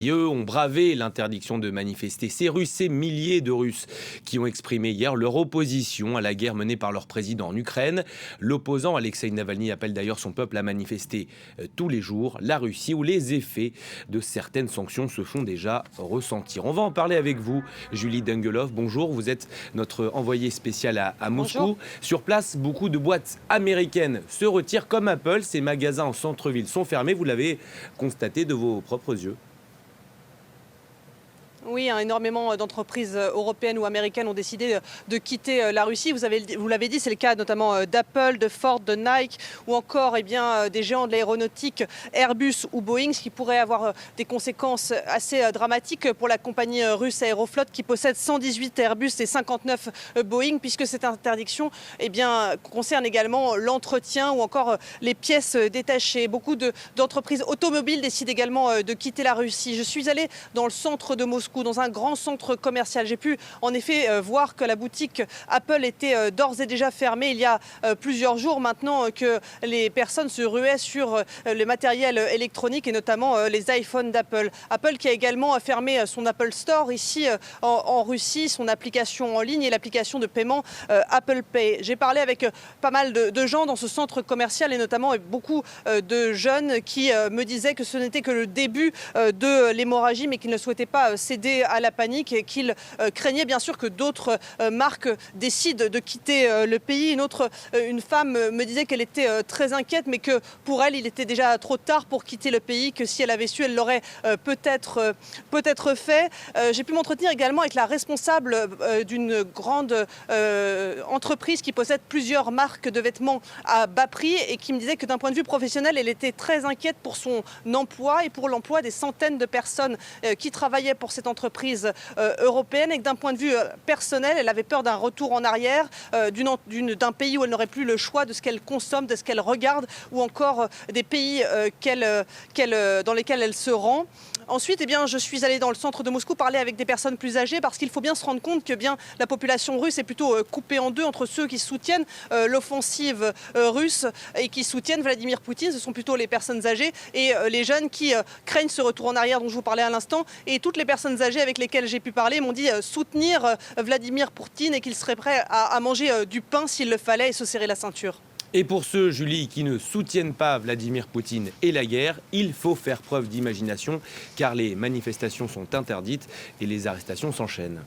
Eux ont bravé l'interdiction de manifester. Ces Russes, ces milliers de Russes qui ont exprimé hier leur opposition à la guerre menée par leur président en Ukraine. L'opposant Alexeï Navalny appelle d'ailleurs son peuple à manifester tous les jours. La Russie, où les effets de certaines sanctions se font déjà ressentir. On va en parler avec vous, Julie Dungelov. Bonjour, vous êtes notre envoyée spéciale à Moscou. Bonjour. Sur place, beaucoup de boîtes américaines se retirent comme Apple. Ces magasins en centre-ville sont fermés. Vous l'avez constaté de vos propres yeux. Oui, énormément d'entreprises européennes ou américaines ont décidé de quitter la Russie. Vous l'avez dit, c'est le cas notamment d'Apple, de Ford, de Nike ou encore des géants de l'aéronautique Airbus ou Boeing, ce qui pourrait avoir des conséquences assez dramatiques pour la compagnie russe Aeroflot qui possède 118 Airbus et 59 Boeing, puisque cette interdiction concerne également l'entretien ou encore les pièces détachées. Beaucoup d'entreprises automobiles décident également de quitter la Russie. Je suis allée dans le centre de Moscou, dans un grand centre commercial. J'ai pu en effet voir que la boutique Apple était d'ores et déjà fermée il y a plusieurs jours maintenant, que les personnes se ruaient sur le matériel électronique et notamment les iPhones d'Apple. Apple qui a également fermé son Apple Store ici en Russie, son application en ligne et l'application de paiement Apple Pay. J'ai parlé avec pas mal de gens dans ce centre commercial et notamment beaucoup de jeunes qui me disaient que ce n'était que le début de l'hémorragie, mais qu'ils ne souhaitaient pas céder à la panique et qu'il craignait bien sûr que d'autres marques décident de quitter le pays. Une femme me disait qu'elle était très inquiète, mais que pour elle, il était déjà trop tard pour quitter le pays, que si elle avait su, elle l'aurait peut-être fait. J'ai pu m'entretenir également avec la responsable d'une grande entreprise qui possède plusieurs marques de vêtements à bas prix et qui me disait que d'un point de vue professionnel, elle était très inquiète pour son emploi et pour l'emploi des centaines de personnes qui travaillaient pour cette entreprise européenne, et que d'un point de vue personnel, elle avait peur d'un retour en arrière, d'un pays où elle n'aurait plus le choix de ce qu'elle consomme, de ce qu'elle regarde, ou encore des pays dans lesquels elle se rend. Ensuite, je suis allée dans le centre de Moscou parler avec des personnes plus âgées, parce qu'il faut bien se rendre compte que la population russe est plutôt coupée en deux entre ceux qui soutiennent l'offensive russe et qui soutiennent Vladimir Poutine. Ce sont plutôt les personnes âgées et les jeunes qui craignent ce retour en arrière dont je vous parlais à l'instant. Et toutes les personnes âgées avec lesquelles j'ai pu parler m'ont dit soutenir Vladimir Poutine et qu'ils seraient prêts à manger du pain s'il le fallait et se serrer la ceinture. Et pour ceux, Julie, qui ne soutiennent pas Vladimir Poutine et la guerre, il faut faire preuve d'imagination, car les manifestations sont interdites et les arrestations s'enchaînent.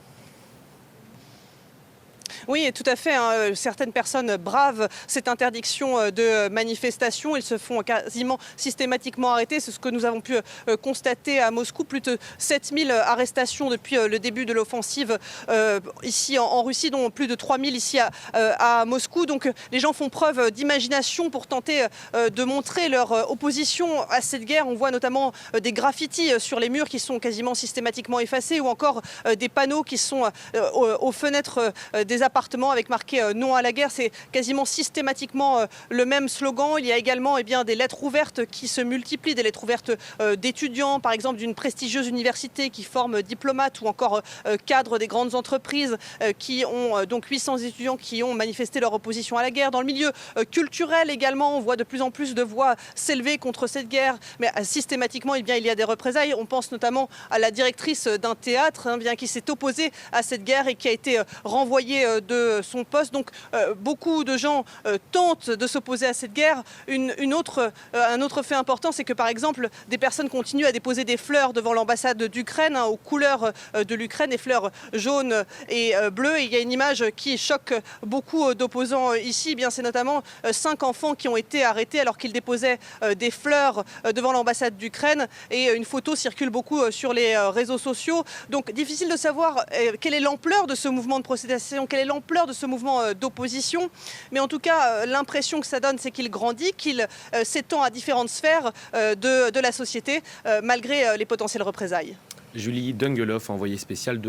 Oui, tout à fait. Certaines personnes bravent cette interdiction de manifestation. Ils se font quasiment systématiquement arrêter. C'est ce que nous avons pu constater à Moscou. Plus de 7000 arrestations depuis le début de l'offensive ici en Russie, dont plus de 3000 ici à Moscou. Donc les gens font preuve d'imagination pour tenter de montrer leur opposition à cette guerre. On voit notamment des graffitis sur les murs qui sont quasiment systématiquement effacés, ou encore des panneaux qui sont aux fenêtres des appartements avec marqué non à la guerre. C'est quasiment systématiquement le même slogan. Il y a également des lettres ouvertes qui se multiplient, des lettres ouvertes d'étudiants, par exemple d'une prestigieuse université qui forme diplomates, ou encore cadres des grandes entreprises qui ont donc 800 étudiants qui ont manifesté leur opposition à la guerre. Dans le milieu culturel également, on voit de plus en plus de voix s'élever contre cette guerre, mais systématiquement il y a des représailles. On pense notamment à la directrice d'un théâtre qui s'est opposée à cette guerre et qui a été renvoyée de son poste. Donc beaucoup de gens tentent de s'opposer à cette guerre. Un autre fait important, c'est que par exemple des personnes continuent à déposer des fleurs devant l'ambassade d'Ukraine aux couleurs de l'Ukraine, des fleurs jaunes et bleues. Et il y a une image qui choque beaucoup d'opposants ici. C'est notamment 5 enfants qui ont été arrêtés alors qu'ils déposaient des fleurs devant l'ambassade d'Ukraine, et une photo circule beaucoup sur les réseaux sociaux. Donc difficile de savoir quelle est l'ampleur de ce mouvement de protestation, quelle est l'ampleur de ce mouvement d'opposition. Mais en tout cas, l'impression que ça donne, c'est qu'il grandit, qu'il s'étend à différentes sphères de la société, malgré les potentielles représailles. Julie Dungelov, envoyée spéciale de